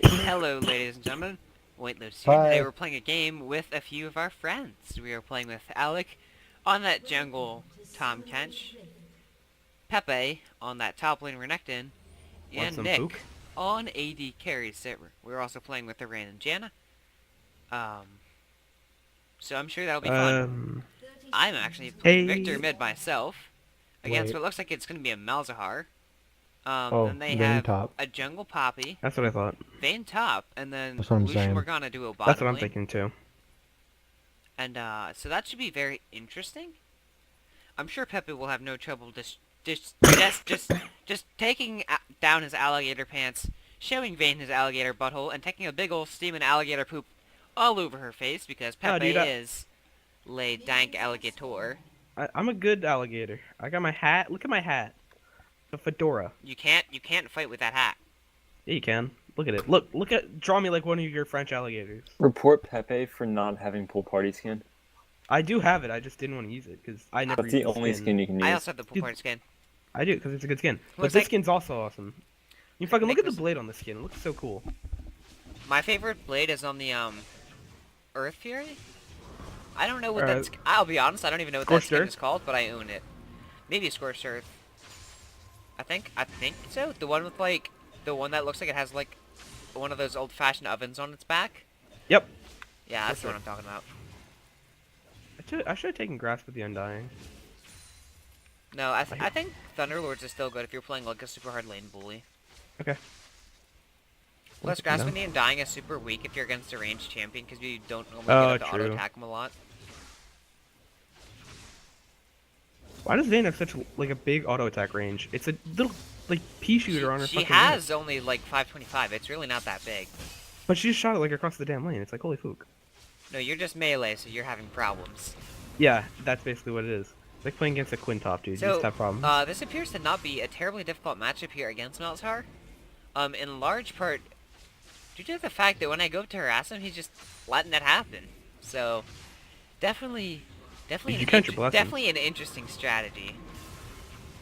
Hello, ladies and gentlemen. Weightlifts here. Today Hi. we're playing a game with a few of our friends. We are playing with Alec on that jungle Tom Kench, Pepe on that top lane Renekton, Want and some fook? Nick on AD carry server. We're also playing with Rain and Janna. Um, so I'm sure that'll be fun. Um, I'm actually playing Victor hey, mid myself against Wait. what looks like it's going to be a Malzahar. Oh, Then they Vayne have top. a jungle Poppy, that's what I thought. Vayne top, and then That's what I'm Lucian saying. Morgana duo That's what bottom I'm lane. thinking too. And so that should be very interesting. I'm sure Pepe will have no trouble just taking down his alligator pants, showing Vayne his alligator butthole, and taking a big ol' steaming alligator poop all over her face because No, Pepe dude, is le dank alligator. I'm a good alligator. I got my hat. Look at my hat. The fedora. You can't fight with that hat. Yeah, you can. Look at it. Look at. Draw me like one of your French alligators. Report Pepe for not having pool party skin. I do have it. I just didn't want to use it because I never That's use the only skin you can I use. also have the pool party skin. I do because it's a good skin. But Looks this like skin's also awesome. You fucking look Nick at the was- blade on the skin. It looks so cool. my favorite blade is on the Earth Fury. I don't know what that's. I'll be honest. I don't even know what that Scorched skin Earth? is called, but I own it. Maybe a Scorched Earth. I think so. The one with like the one that looks like it has like one of those old-fashioned ovens on its back. Yep. Yeah, that's For the one sure. I'm talking about. I should have taken Grasp with the Undying. No, I think Thunderlords is still good if you're playing like a super hard lane bully. Okay. Plus, No. Grasping the Undying is super weak if you're against a ranged champion because you don't normally Oh, get up to true. auto-attack him a lot. Why does Vayne have such like a big auto attack range? It's a little like pea shooter on her She fucking has head. only like 525. It's really not that big. But she just shot it like across the damn lane. It's like holy fuck. No, you're just melee, so you're having problems. Yeah, that's basically what it is. It's like playing against a Quintop, dude. You So, just have problems. this appears to not be a terribly difficult matchup here against Malzahar. In large part due to the fact that when I go up to harass him, he's just letting it happen. So, definitely Did you catch your blessing? definitely an interesting strategy.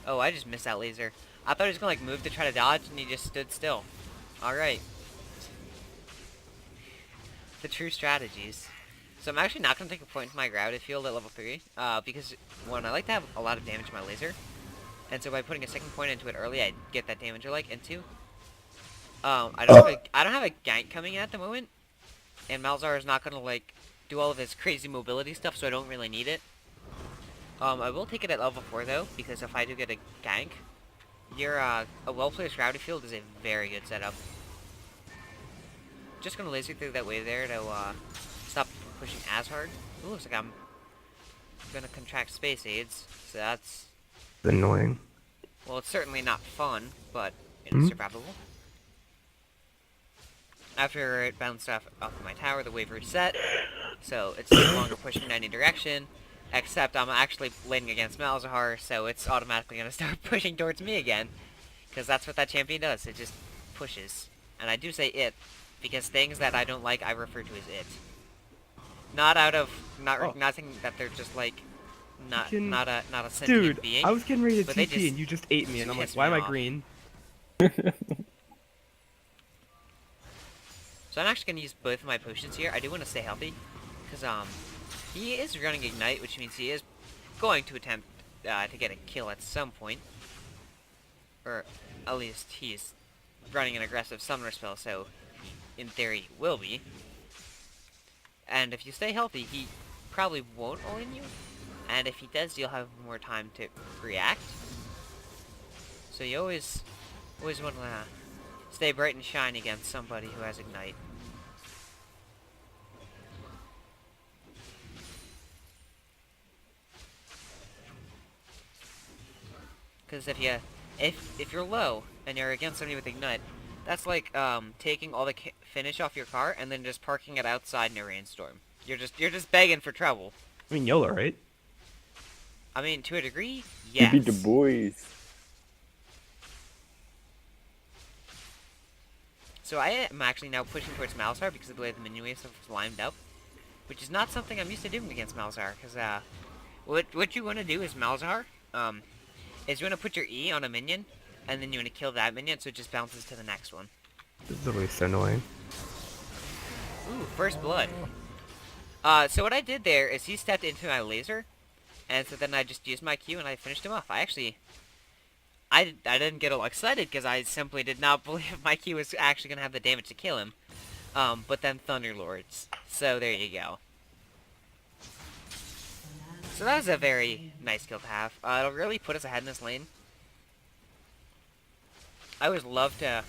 Oh, I just missed that laser. I thought he was gonna like move to try to dodge, and he just stood still. All right. The true strategies. So I'm actually not gonna take a point into my gravity field at level 3, because one, I like to have a lot of damage in my laser, and so by putting a second point into it early, I get that damage I like. And two, I don't have a gank coming in at the moment, and Malzahar is not gonna like do all of his crazy mobility stuff, so I don't really need it. I will take it at level 4 though, because if I do get a gank, a well-placed gravity field is a very good setup. Just gonna laser through that wave there to stop pushing as hard. Ooh, looks like I'm gonna contract space aids, so that's, It's annoying. well, it's certainly not fun, but it's Mhm. survivable. After it bounced off of my tower, the wave reset, so it's no longer pushing in any direction, except I'm actually laning against Malzahar, so it's automatically gonna start pushing towards me again, because that's what that champion does, it just pushes. And I do say it, because things that I don't like, I refer to as it. Not out of, not thinking that they're just like, not a sentient Dude, being. I was getting ready to but they TP just- and you just ate me, and I'm like, pissed why me am I off. green? So I'm actually gonna use both of my potions here. I do want to stay healthy, because he is running Ignite, which means he is going to attempt to get a kill at some point, or at least he's running an aggressive summoner spell, so in theory he will be. And if you stay healthy, he probably won't all-in you, and if he does, you'll have more time to react. So you always want to stay bright and shiny against somebody who has Ignite. Because if you're low and you're against somebody with Ignite, that's like taking all the finish off your car and then just parking it outside in a rainstorm. You're just begging for trouble. I mean, YOLO, right? I mean, to a degree, You yes. beat the boys. So I am actually now pushing towards Malzahar because of the way the minion waves have lined up, which is not something I'm used to doing against Malzahar. Because what you want to do is Malzahar, is you want to put your E on a minion, and then you want to kill that minion so it just bounces to the next one. This is literally so annoying. Ooh, first blood. So what I did there is he stepped into my laser, and so then I just used my Q and I finished him off. I didn't get all excited because I simply did not believe my Q was actually going to have the damage to kill him. But then Thunderlords. So there you go. So that was a very nice kill to have. It'll really put us ahead in this lane. I always love to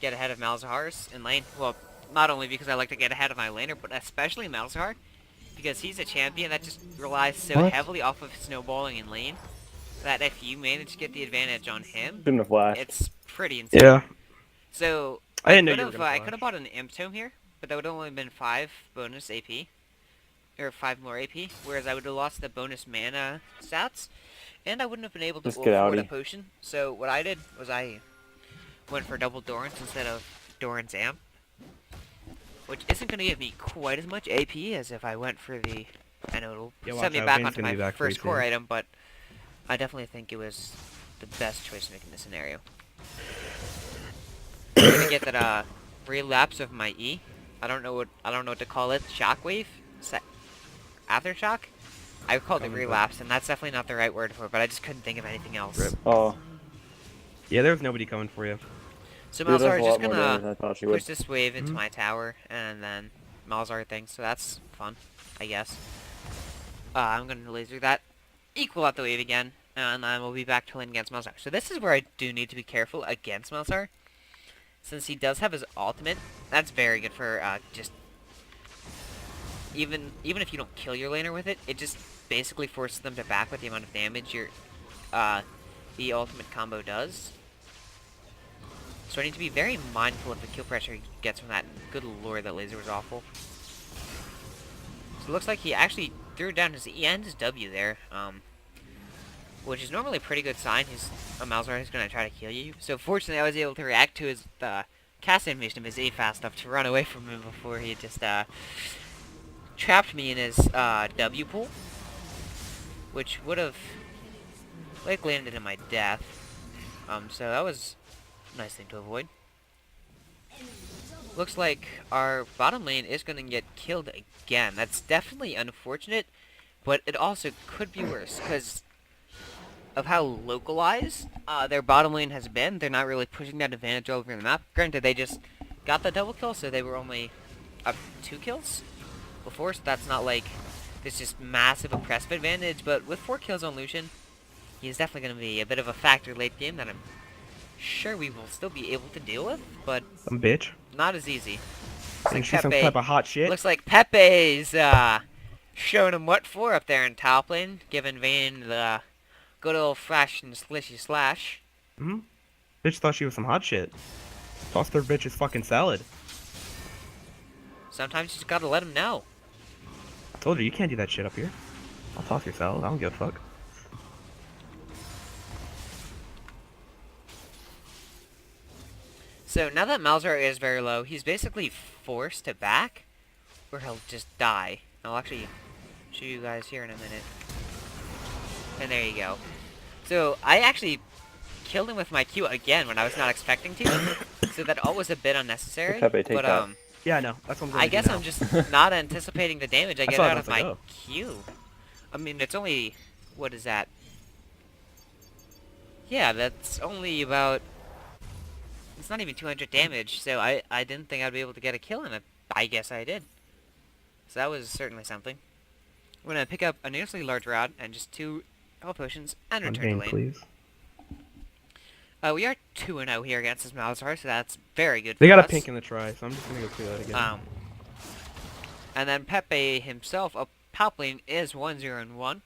get ahead of Malzahar's in lane. Well, not only because I like to get ahead of my laner, but especially Malzahar. Because he's a champion that just relies so heavily off of snowballing in lane. That if you manage to get the advantage on him, Shouldn't have flashed. it's pretty insane. Yeah. So, I didn't know you could were have gonna I flash. could have bought an Imp Tome here, but that would have only been 5 bonus AP. Or 5 more AP, whereas I would have lost the bonus mana stats, and I wouldn't have been able to Just get afford a outie. potion. So what I did was I went for double Doran's instead of Doran's Amp, which isn't going to give me quite as much AP as if I went for the... I know it'll Yeah, set watch me out, back Vane's onto gonna be my back pretty first core soon. item, but I definitely think it was the best choice to make in this scenario. I'm gonna get that relapse of my E. I don't know what to call it. Shockwave? Aftershock? I called it Coming, relapse, and that's definitely not the right word for it, but I just couldn't think of anything else. Rip. Oh, Yeah, there's nobody coming for you. So she does Malzahar a is just lot more damage than gonna I thought she would. push this wave into Mhm. my tower, and then Malzahar things, so that's fun, I guess. I'm gonna laser that, equal out the wave again, and then we'll be back to lane against Malzahar. So this is where I do need to be careful against Malzahar. Since he does have his ultimate, that's very good for just... Even if you don't kill your laner with it, it just basically forces them to back with the amount of damage the ultimate combo does. So I need to be very mindful of the kill pressure he gets from that. Good lord, that laser was awful. So it looks like he actually threw down his E and his W there, which is normally a pretty good sign. A Malzahar who's going to try to kill you. So fortunately, I was able to react to his cast animation of his E fast enough to run away from him before he just trapped me in his W pool, which would have like landed in my death. So that was a nice thing to avoid. Looks like our bottom lane is going to get killed again. That's definitely unfortunate, but it also could be worse because of how localized their bottom lane has been. They're not really pushing that advantage all over the map. Granted, they just got the double kill, so they were only up 2 kills before, so that's not like this just massive oppressive advantage, but with 4 kills on Lucian, he's definitely going to be a bit of a factor late game that I'm sure we will still be able to deal with, but Some bitch. not as easy. Think she's some type of hot shit. Looks like Pepe's showing him what for up there in top lane, giving Vayne the good old fashioned slishy slash. Bitch thought she was some hot shit. Tossed their bitch's fucking salad. Sometimes you just gotta let him know. I told you, you can't do that shit up here. I'll toss your salad. I don't give a fuck. So now that Malzahar is very low, he's basically forced to back, or he'll just die. I'll actually show you guys here in a minute. And there you go. So I actually killed him with my Q again when I was not expecting to, so that all was a bit unnecessary. Pepe, take But that. Yeah, I know. That's what I'm going I to guess do now. I'm just not anticipating the damage I get saw it, out I of was like, my oh. Q. I mean, it's only... What is that? Yeah, that's only about... It's not even 200 damage, so I didn't think I'd be able to get a kill in it. I guess I did. So that was certainly something. We're going to pick up a nearly large rod and just 2 health potions and One return to Vayne, lane. please. We are 2-0 here against this Malzahar, so that's very good They for got a us. pink in the try, so I'm just going to go clear that again. And then Pepe himself up top lane is 1-0-1.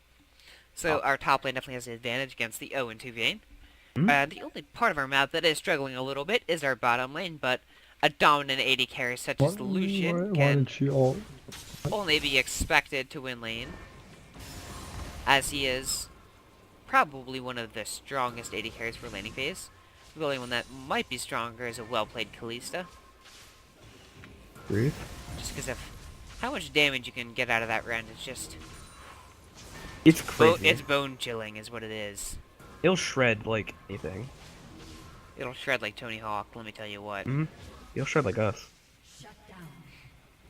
So our top lane definitely has the advantage against the 0-2 Vayne. The only part of our map that is struggling a little bit is our bottom lane, but a dominant AD carry such as Lucian can only be expected to win lane, as he is probably one of the strongest AD carries for laning phase. The only one that might be stronger is a well-played Kalista, Breathe. just because of how much damage you can get out of that rend. It's just... It's crazy. It's bone-chilling is what it is. It'll shred like anything. It'll shred like Tony Hawk, let me tell you what. He'll shred like us.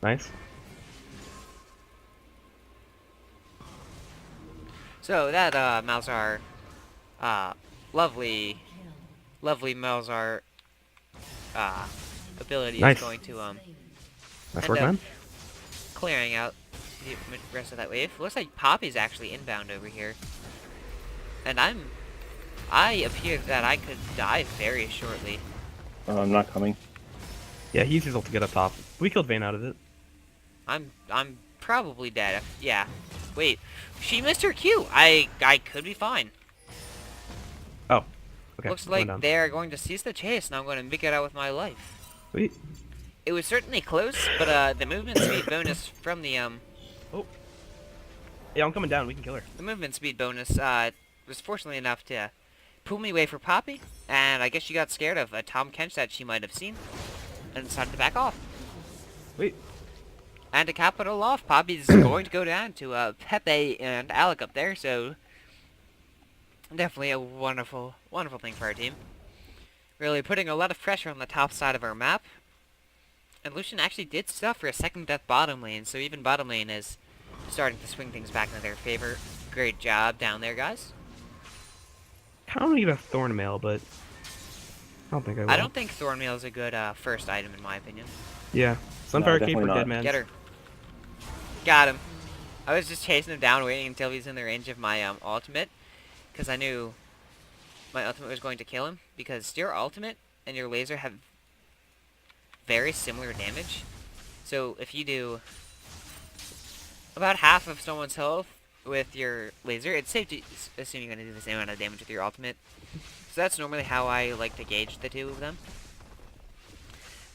Nice. So that Malzar, lovely Malzar ability Nice. is going to Nice end work, up man. clearing out the rest of that wave. Looks like Poppy's actually inbound over here, and I appear that I could die very shortly. I'm not coming. Yeah, he used his ult to get up top. We killed Vayne out of it. I'm probably dead. Yeah. Wait, she missed her Q. I could be fine. Oh. Okay. Looks going like down. they are going to cease the chase, and I'm going to make it out with my life. Sweet. It was certainly close, but the movement speed bonus from the Oh. Yeah, I'm coming down. We can kill her. the movement speed bonus was fortunately enough to pull me away for Poppy, and I guess she got scared of a Tom Kench that she might have seen, and decided to back off. Wait. And to cap it all off, Poppy's going to go down to Pepe and Alec up there, so definitely a wonderful, wonderful thing for our team. Really putting a lot of pressure on the top side of our map. And Lucian actually did suffer a second death bottom lane, so even bottom lane is starting to swing things back in their favor. Great job down there, guys. I don't need a thorn mail, but I don't think I will. I don't think Thornmail is a good first item in my opinion. Yeah. Sunfire Cape definitely for not. dead man. Get her. Got him. I was just chasing him down, waiting until he's in the range of my ultimate, because I knew my ultimate was going to kill him, because your ultimate and your laser have very similar damage. So if you do about half of someone's health with your laser, it's safe to assume you're going to do the same amount of damage with your ultimate. So that's normally how I like to gauge the two of them.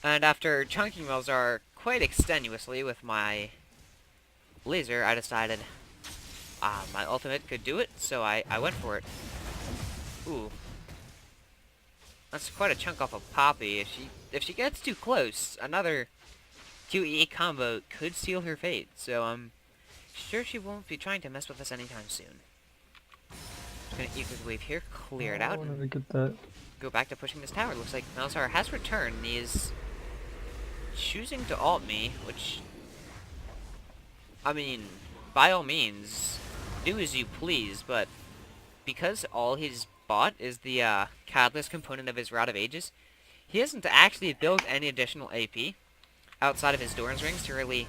And after chunking Malzar quite extenuously with my laser, I decided my ultimate could do it, so I went for it. Ooh. That's quite a chunk off of Poppy. If she gets too close, another QE combo could seal her fate, so I'm sure she won't be trying to mess with us anytime soon. Just gonna eat this wave here, clear it out, I and wanted to get that. go back to pushing this tower. Looks like Malzar has returned, and he is choosing to ult me, which, I mean, by all means, do as you please, but because all he's bought is the catalyst component of his Rod of Ages, he hasn't actually built any additional AP outside of his Doran's Rings to really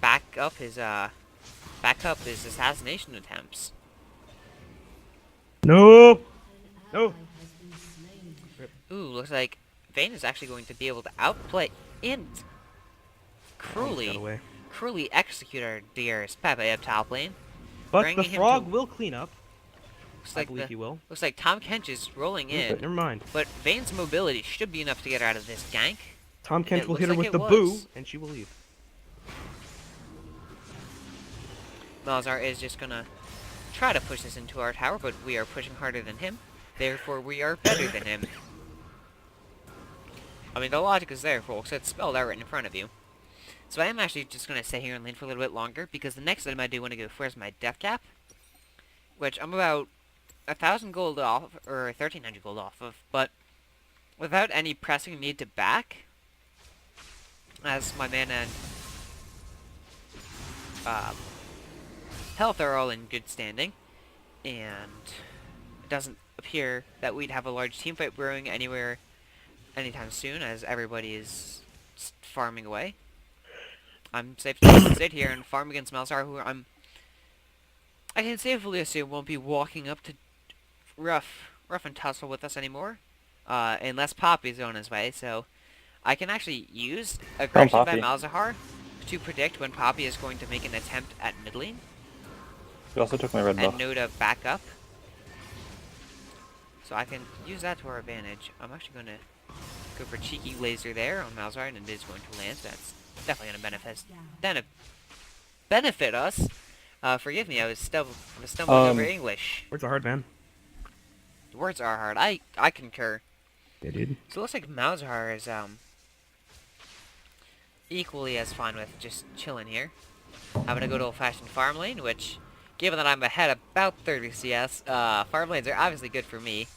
back up his assassination attempts. No. No. Ooh, looks like Vayne is actually going to be able to outplay and Got cruelly away. execute our dearest Pepe up top lane. But bringing the him frog to- will clean up. Looks I like believe he will. looks like Tom Kench is rolling in, Never mind. but Vayne's mobility should be enough to get her out of this gank. Tom Kent It will looks hit her like with it the boo, was. and she will leave. Malzar is just gonna try to push this into our tower, but we are pushing harder than him. Therefore, we are better than him. I mean, the logic is there, folks. It's spelled out right in front of you. So I am actually just gonna stay here and lane for a little bit longer, because the next item I do want to go for is my death cap, which I'm about 1,000 gold off, or 1,300 gold off of, but without any pressing need to back, as my mana and health are all in good standing, and it doesn't appear that we'd have a large team fight brewing anywhere anytime soon, as everybody is farming away. I'm safe to sit here and farm against Malzar, who I can safely assume won't be walking up to rough and tussle with us anymore, unless Poppy's on his way. So I can actually use aggression by Poppy. Malzahar to predict when Poppy is going to make an attempt at mid lane, You also took my red buff. and know to back up. So I can use that to our advantage. I'm actually going to go for cheeky laser there on Malzahar, and it is going to land. So that's definitely going to benefit us. Forgive me, I was stumbling over English. Words are hard, man. The words are hard. I concur. Yeah, dude. So it looks like Malzahar is equally as fine with just chilling here. I'm gonna go to old-fashioned farm lane, which, given that I'm ahead about 30 CS, farm lanes are obviously good for me,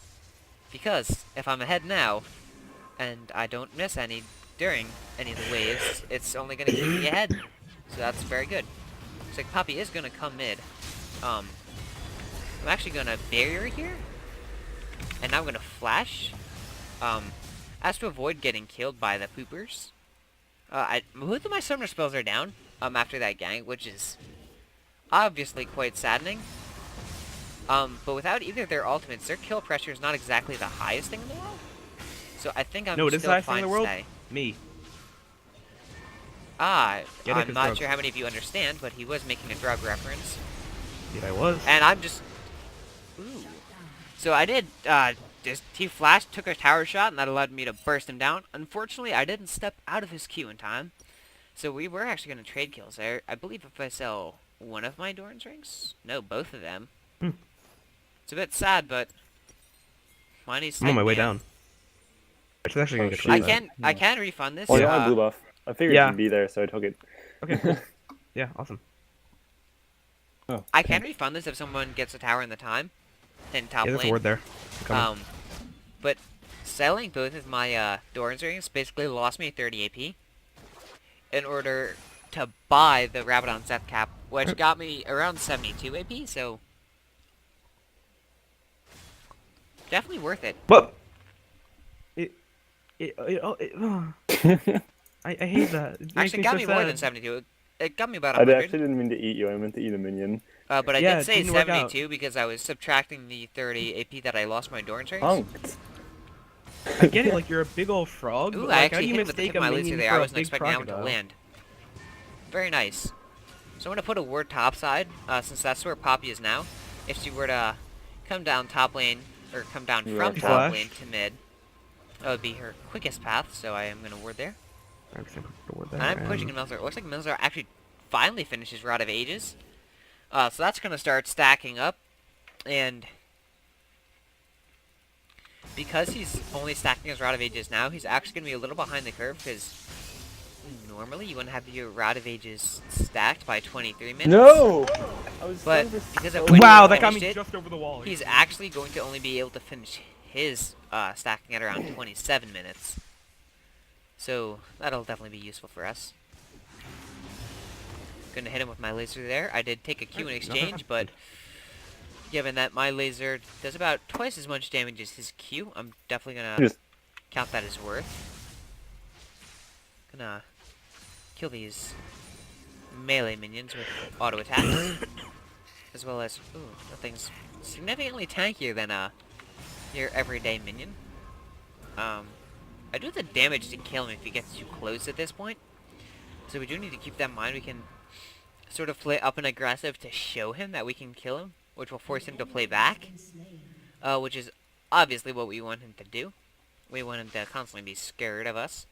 because if I'm ahead now, and I don't miss any during any of the waves, it's only gonna keep me ahead. So that's very good. Looks like Poppy is gonna come mid. I'm actually gonna barrier here, and I'm gonna flash. As to avoid getting killed by the poopers. Both of my summoner spells are down. After that gank, which is obviously quite saddening. But without either of their ultimates, their kill pressure is not exactly the highest thing in the world. So I think I'm No, it is the still highest thing fine in the to world. stay. Me. Get it, I'm 'cause not drugs. sure how many of you understand, but he was making a drug reference. Yeah, I was. And I'm just... Ooh. So I did, he flashed, took a tower shot, and that allowed me to burst him down. Unfortunately, I didn't step out of his queue in time. So we were actually going to trade kills there. I believe if I sell one of my Doran's rings? No, both of them. It's a bit sad, but... Money's I'm on tight, my way man. down. Which is actually gonna get shoot. I close. can refund this. Oh, you want a blue buff? I figured Yeah. you'd be there, so I took it. Okay, cool. Yeah, awesome. Oh, I can refund this if someone gets a tower in the time. In top Yeah, there's a lane. ward there. I'm coming. But selling both of my Doran's rings basically lost me 30 AP in order to buy the Rabadon Zeth cap, which got me around 72 AP, so definitely worth it. But I hate that. It makes Actually, it me got so me more sad. than 72. It got me about I 100. actually didn't mean to eat you. I meant to eat a minion. But I Yeah, did it say didn't work out. 72 because I was subtracting the 30 AP that I lost my Doran's rings. Punked. I get it, like you're a big old frog. Ooh, but, I like, how actually do you hit him with the mistake tip of a my laser minion there. for I a wasn't big expecting that one to crocodile? land. Very nice. So I'm going to put a ward topside, since that's where Poppy is now. If she were to come down top lane, or come down You from want top flash? lane to mid, that would be her quickest path, so I am going to ward there. I'm just gonna put the ward there, And I'm pushing in Milzar. It looks like Milzar actually finally finishes Rod of Ages. So that's going to start stacking up, and because he's only stacking his Rod of Ages now, he's actually going to be a little behind the curve, because normally you want to have your Rod of Ages stacked by 23 minutes. No! I was But so because so of when Wow, he that got me finished it, just over the wall. he's actually going to only be able to finish his stacking at around 27 minutes. So that'll definitely be useful for us. Gonna hit him with my laser there. I did take a Q in exchange, but given that my laser does about twice as much damage as his Q, I'm definitely gonna Just- count that as worth. Gonna kill these melee minions with auto attacks, as well as nothing's significantly tankier than your everyday minion. I do the damage to kill him if he gets too close at this point, so we do need to keep that in mind. We can sort of play up and aggressive to show him that we can kill him, which will force him to play back, which is obviously what we want him to do. We want him to constantly be scared of us,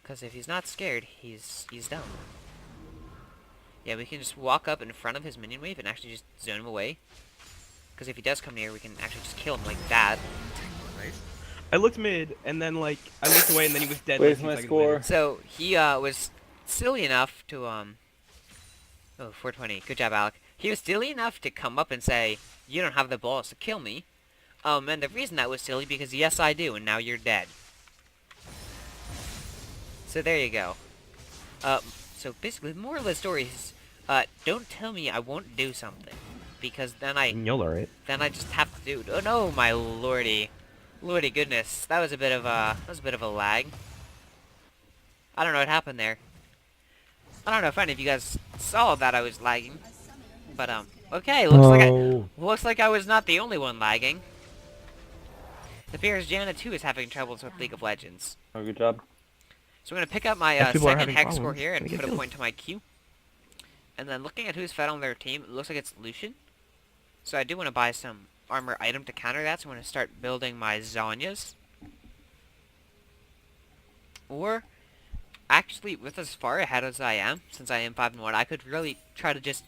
because if he's not scared, he's dumb. Yeah, we can just walk up in front of his minion wave and actually just zone him away, because if he does come near, we can actually just kill him like that. I looked mid, and then like I looked away, and then he was dead. Where's like, 2 my seconds score? later. So he was silly enough to oh, 420. Good job, Alec. He was silly enough to come up and say, "You don't have the balls to kill me." And the reason that was silly because yes, I do, and now you're dead. So there you go. So basically, the moral of the story is, don't tell me I won't do something, because then YOLO, right? I just have to do it. Oh no, my lordy. Lordy goodness, that was a bit of a lag. I don't know what happened there. I don't know if any of you guys saw that I was lagging, but okay, looks like I was not the only one lagging. It appears Jana too is having troubles with League of Legends. Oh, good job. So I'm gonna pick up my If people are second having hex score problems, here and they get put a killed. point to my Q. And then looking at who's fed on their team, it looks like it's Lucian. So I do want to buy some armor item to counter that, so I'm going to start building my Zanyas. Or, actually, with as far ahead as I am, since I am 5-1, I could really try to just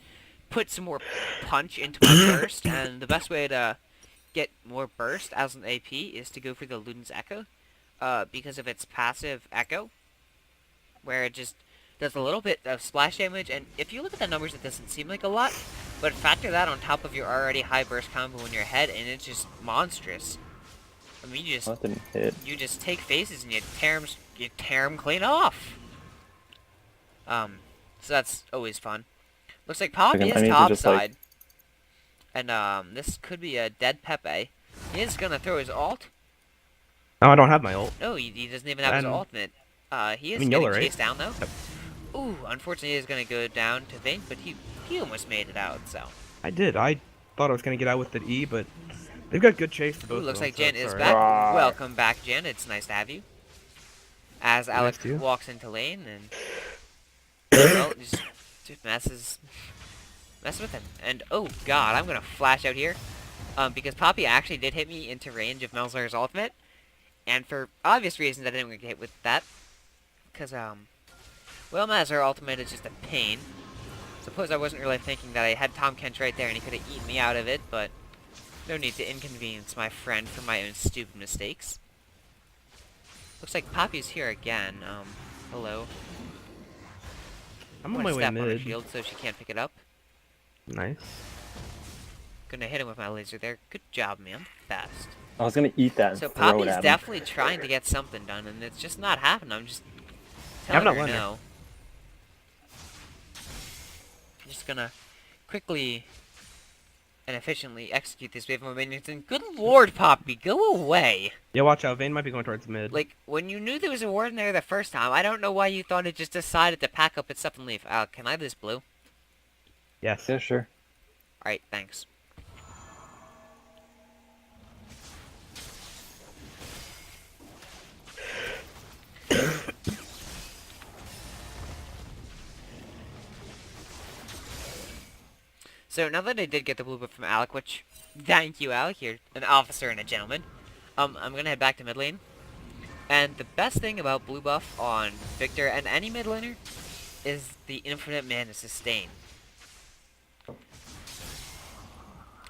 put some more punch into my burst, and the best way to get more burst as an AP is to go for the Luden's Echo, because of its passive Echo, where it just does a little bit of splash damage, and if you look at the numbers, it doesn't seem like a lot, but factor that on top of your already high burst combo in your head, and it's just monstrous. I mean, you That didn't hit. just take faces and you tear 'em clean off. So that's always fun. Looks like Poppy I is need to just, like- topside. And, this could be a dead Pepe. He is gonna throw his alt. No, I don't have my ult. No, he doesn't even have his And- ultimate. He is I mean, getting Yola, right? chased down, though. Yep. Ooh, unfortunately, he is gonna go down to Vayne, but he almost made it out, so. I did. I thought I was gonna get out with the E, but they've got good chase for both Ooh, of looks them. like so Jen it's is alright. back. Rawr. Welcome back, Jen. It's nice to have you. As Alex to you. walks into lane and well, just messes with him. And oh god, I'm gonna flash out here, because Poppy actually did hit me into range of Melzar's ultimate, and for obvious reasons I didn't get hit with that, because well, Melzar's ultimate is just a pain. Suppose I wasn't really thinking that I had Tom Kent right there and he could have eaten me out of it, but no need to inconvenience my friend for my own stupid mistakes. Looks like Poppy's here again. Hello. I'm on I'm my gonna way step on her mid. shield so she can't pick it up. Nice. Gonna hit him with my laser there. Good job, man. Fast. I was gonna eat that and So throw it Poppy's at him. definitely trying to get something done, and it's just not happening. I'm just I'm telling not her letting her. no. Just gonna quickly and efficiently execute this wave of minions. And good lord, Poppy, go away! Yeah, watch out. Vayne might be going towards mid. Like, when you knew there was a ward in there the first time, I don't know why you thought it just decided to pack up its stuff and leave. Can I have this blue? Yes. Yeah, sure. Alright, thanks. So now that I did get the blue buff from Alec, which, thank you Alec, you're an officer and a gentleman, I'm gonna head back to mid lane. And the best thing about blue buff on Viktor and any mid laner is the infinite mana sustain.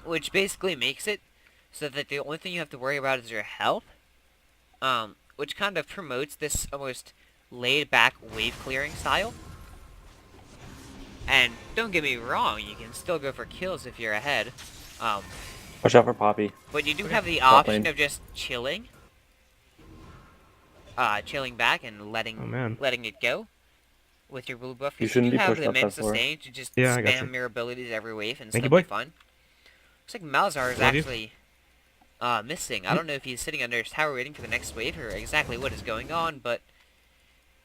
Which basically makes it so that the only thing you have to worry about is your health. Which kind of promotes this almost laid back wave clearing style. And don't get me wrong, you can still go for kills if you're ahead. Watch out for Poppy. But you do have the Top option lane. of just chilling. Chilling back and Oh, letting man. it go with your blue buff. You 'Cause shouldn't do be have pushed the up mana that far. sustain to just Yeah, I got you. spam your abilities every wave and Thank you, still be boy. fun. Looks like Malzahar is Love you. actually missing. I don't know if he's sitting under his tower waiting for the next wave or exactly what is going on, but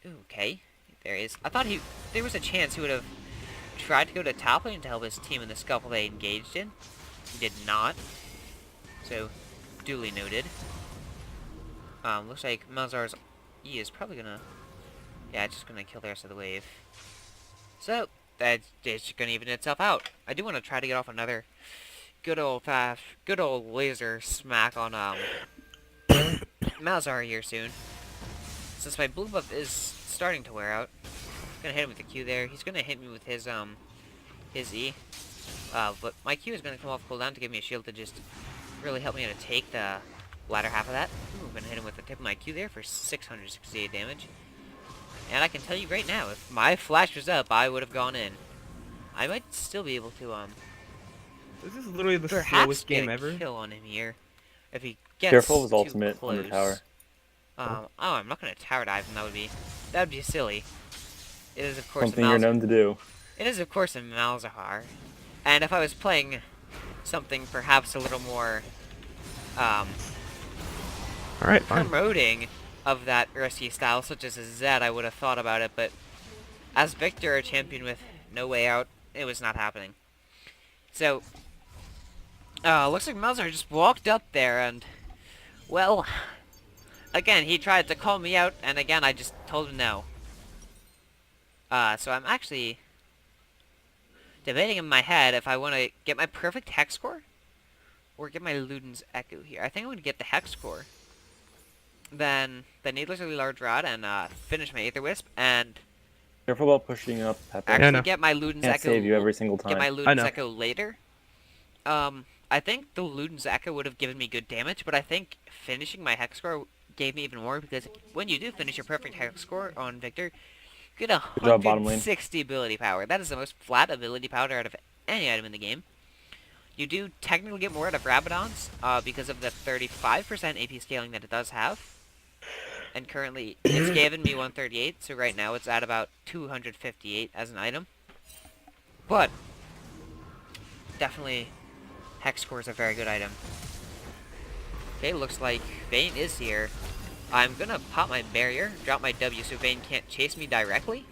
ooh, okay. There he is. I thought there was a chance he would have tried to go to top lane to help his team in the scuffle they engaged in. He did not. So, duly noted. Looks like Malzahar's E is probably gonna... Yeah, just gonna kill the rest of the wave. So, that's just gonna even itself out. I do want to try to get off another good old laser smack on, Malzahar here soon. Since my blue buff is starting to wear out. Gonna hit him with the Q there. He's gonna hit me with his E. But my Q is gonna come off cooldown to give me a shield to just really help me to take the latter half of that. Ooh, I'm gonna hit him with the tip of my Q there for 668 damage. And I can tell you right now, if my flash was up, I would have gone in. I might still be able to, This is literally the perhaps slowest get game a ever. kill on him here. If he gets Careful of his too ultimate close. on the tower. Oh, I'm not gonna tower dive him. That would be silly. It is of course Something you're known to do. It is of course a Malzahar, and if I was playing something perhaps a little more Alright, fine. promoting of that risky style, such as a Zed, I would have thought about it. But as Viktor, a champion with no way out, it was not happening. So looks like Malzahar just walked up there and, well, again he tried to call me out, and again I just told him no. So I'm actually debating in my head if I want to get my perfect hex core or get my Luden's Echo here. I think I'm going to get the hex core. Then the needlessly large rod and finish my Aether Wisp and Careful about pushing up Pepper. actually I know. get my Luden's Can't Echo. save you every single Get my time. Luden's know. Echo later. I think the Luden's Echo would have given me good damage, but I think finishing my hex core gave me even more, because when you do finish your perfect hex score on Viktor, you get Good job, bottom lane. 160 ability power. That is the most flat ability power out of any item in the game. You do technically get more out of Rabadon's because of the 35% AP scaling that it does have. And currently, it's given me 138, so right now it's at about 258 as an item. But, definitely, Hex Core is a very good item. Okay, looks like Vayne is here. I'm gonna pop my barrier, drop my W so Vayne can't chase me directly.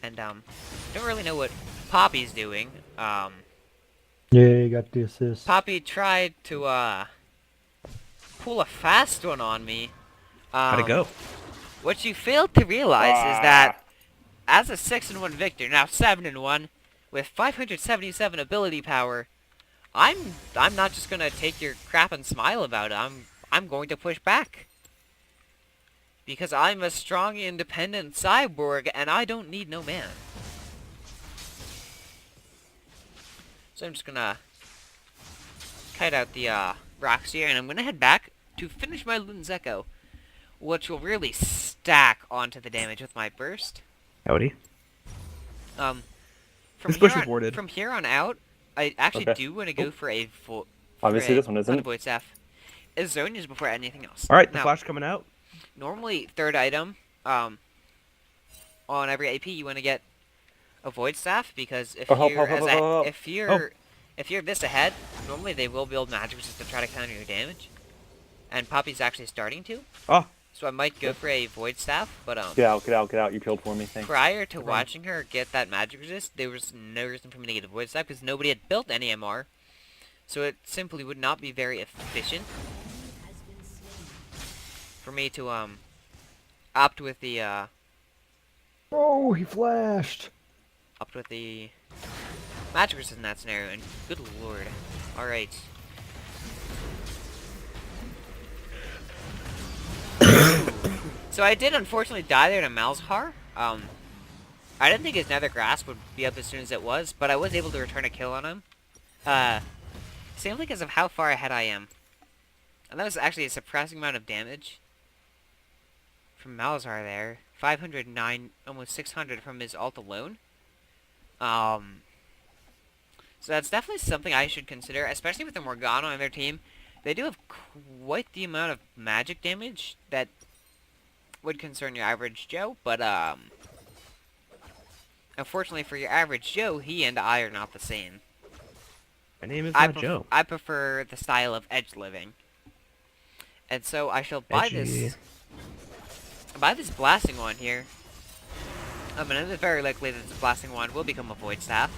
And, don't really know what Poppy's doing. Yeah, you got the assist. Poppy tried to, pull a fast one on me. How'd it go? What you failed to realize is that, as a 6-1 Victor, now 7-1, with 577 ability power, I'm not just gonna take your crap and smile about it. I'm going to push back. Because I'm a strong, independent cyborg, and I don't need no man. So I'm just gonna kite out the rocks here, and I'm gonna head back to finish my Luden's Echo, which will really stack onto the damage with my burst. Howdy. From This here bush is on, warded. From here on out, I actually do want to go for a full. Obviously, this one isn't. Void Staff. Zonia's before anything else. All right, the Now, flash coming out. normally, third item, on every AP, you want to get a Void Staff because if if you're this ahead, normally they will build magic resist to try to counter your damage, and Poppy's actually starting to. Oh. So I might go for a Void Staff, but Get out, get out, get out. You killed for me. Thanks. prior to watching her get that magic resist, there was no reason for me to get a Void Staff because nobody had built any MR, so it simply would not be very efficient for me to opt with the Oh, he flashed. magic resist in that scenario. And good lord, all right. So I did unfortunately die there to Malzahar. I didn't think his Nether Grasp would be up as soon as it was, but I was able to return a kill on him. Simply because of how far ahead I am. And that was actually a surprising amount of damage from Malzahar there. 509, almost 600 from his ult alone. So that's definitely something I should consider, especially with the Morgana on their team. They do have quite the amount of magic damage that would concern your average Joe, but unfortunately for your average Joe, he and I are not the same. My name is not Joe. I prefer the style of edge living, and so I shall buy Edgy. this blasting wand here. And it is very likely that this blasting wand will become a void staff,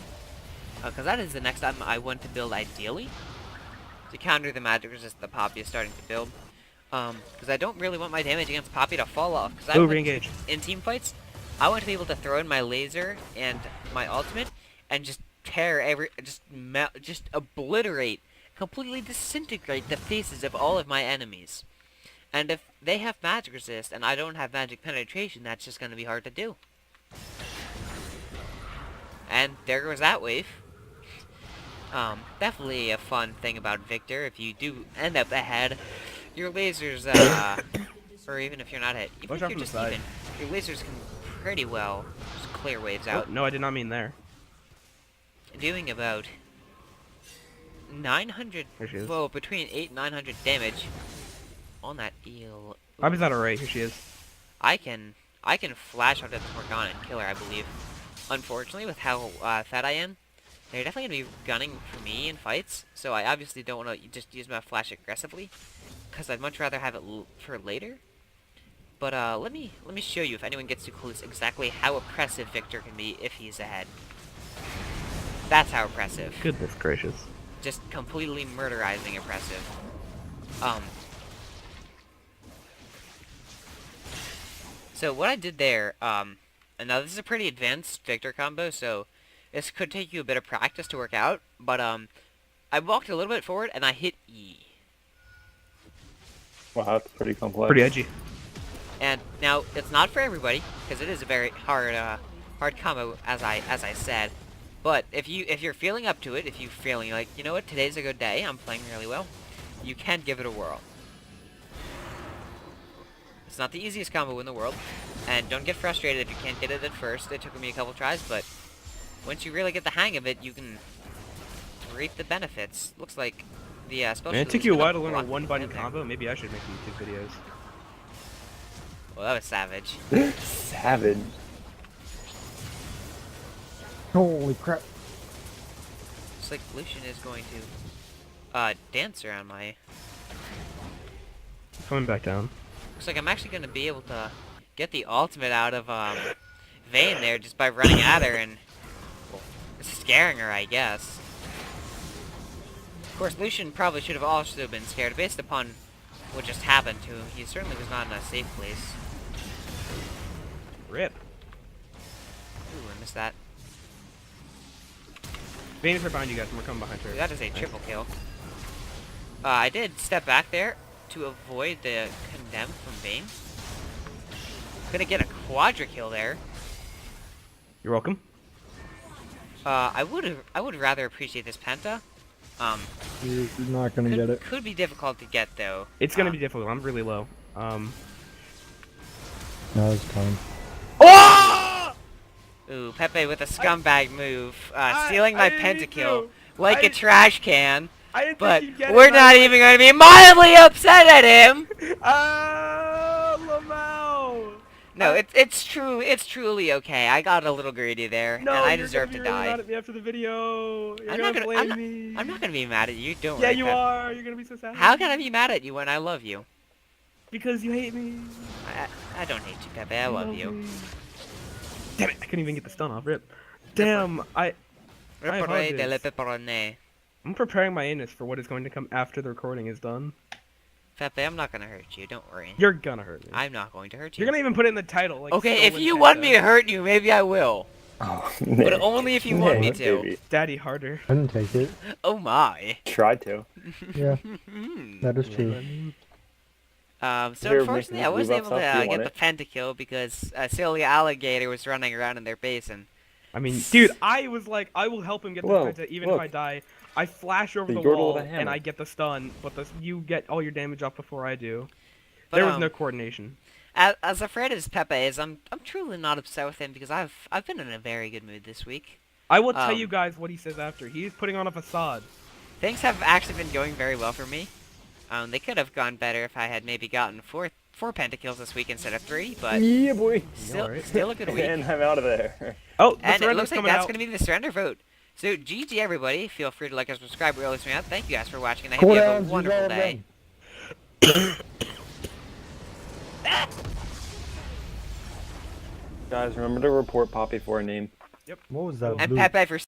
because that is the next item I want to build ideally to counter the magic resist that Poppy is starting to build. Because I don't really want my damage against Poppy to fall off. Because Re-engage. In team fights, I want to be able to throw in my laser and my ultimate and just tear just obliterate, completely disintegrate the faces of all of my enemies. And if they have magic resist and I don't have magic penetration, that's just going to be hard to do. And there goes that wave. Definitely a fun thing about Viktor. If you do end up ahead, your lasers, or even if you're not ahead, even Watch if out you're from the just side. even, your lasers can pretty well just clear waves Oh, out. no, I did not mean there. Doing about 900, Here she is. well, between 8 and 900 damage on that eel. Poppy's not alright. Here she is. I can flash onto this Morgana and kill her, I believe. Unfortunately, with how fat I am, they're definitely going to be gunning for me in fights, so I obviously don't want to just use my flash aggressively, because I'd much rather have it for later. But let me show you, if anyone gets too close, exactly how oppressive Viktor can be if he's ahead. That's how oppressive. Goodness gracious. Just completely murderizing oppressive. So what I did there, and now this is a pretty advanced Viktor combo, so this could take you a bit of practice to work out, but I walked a little bit forward and I hit E. Wow, that's pretty complex. Pretty edgy. And now it's not for everybody, because it is a very hard combo, as I said. But if you're feeling up to it, if you're feeling like, you know what, today's a good day, I'm playing really well, you can give it a whirl. It's not the easiest combo in the world, and don't get frustrated if you can't get it at first. It took me a couple tries, but once you really get the hang of it, you can reap the benefits. Looks like the spell Man, it shield took is you a gonna while to learn a block one-button in there. combo. Maybe I should make YouTube videos. Well, that was savage. Savage. Holy crap. Looks like Lucian is going to dance around my... Coming back down. Looks like I'm actually going to be able to get the ultimate out of Vayne there just by running at her and scaring her, I guess. Of course, Lucian probably should have also been scared based upon what just happened to him. He certainly was not in a safe place. Rip. Ooh, I missed that. Vayne is right behind you guys, and we're coming behind her. That is a triple kill. I did step back there to avoid the condemn from Vayne. Gonna get a quadra kill there. You're welcome. I would rather appreciate this penta. You're not gonna get it. Could be difficult to get though. It's gonna be difficult. I'm really low. No, it's time. Oh! Ooh, Pepe with a scumbag move, stealing my I didn't mean pentakill to. like I a didn't- trash can. I didn't But think you'd get it, we're not even going to be mildly upset at him. Ah, Lamau! No, it's true. It's truly okay. I got a little greedy there, No, and I you're deserve gonna to be really die. mad at me after the video. You're I'm gonna not gonna. blame me. I'm not gonna be mad at you. Don't Yeah, worry. you Pep. are. You're gonna be so sad. How can I be mad at you when I love you? Because you hate me. I don't hate you, Pepe. I love you. Me. Damn it! I couldn't even get the stun off. Rip. Damn. Repare apologize. delle peperone. I'm preparing my anus for what is going to come after the recording is done. Pepe, I'm not gonna hurt you. Don't worry. You're gonna hurt me. I'm not going to hurt you. You're gonna even put it in the title. Like, Okay, if stolen you want me panda. to hurt you, maybe I will. Oh, But only if you want me Nick, to. baby. Daddy harder. I didn't take it. Oh my. Tried to. Yeah, Hmm. that is You know true. what I mean? So Here, unfortunately, Nick, I move wasn't up able to south, you get want the pentakill because a silly alligator was running around in their base and... I mean, dude, I was like, I will help him get Whoa, this penta even look. if I die. I flash over The the yordle wall with a hammer. and I get the stun, but you get all your damage off before I do. But, There was no coordination. As afraid as Pepe is, I'm truly not upset with him because I've been in a very good mood this week. I will tell you Um, guys what he says after. He's putting on a facade. Things have actually been going very well for me. They could have gone better if I had maybe gotten four pentakills this week instead of 3, but Yeah, boy. still, right? still a good week. And I'm out of there. Oh, the And it surrender's looks like coming that's out. going to be the surrender vote. So, GG everybody. Feel free to like and subscribe. We're listening out. Thank you guys for watching, and I hope Cool you have a downs, you wonderful drive day. them. Guys, remember to report Poppy for a name. What was that? And blue? Pepe for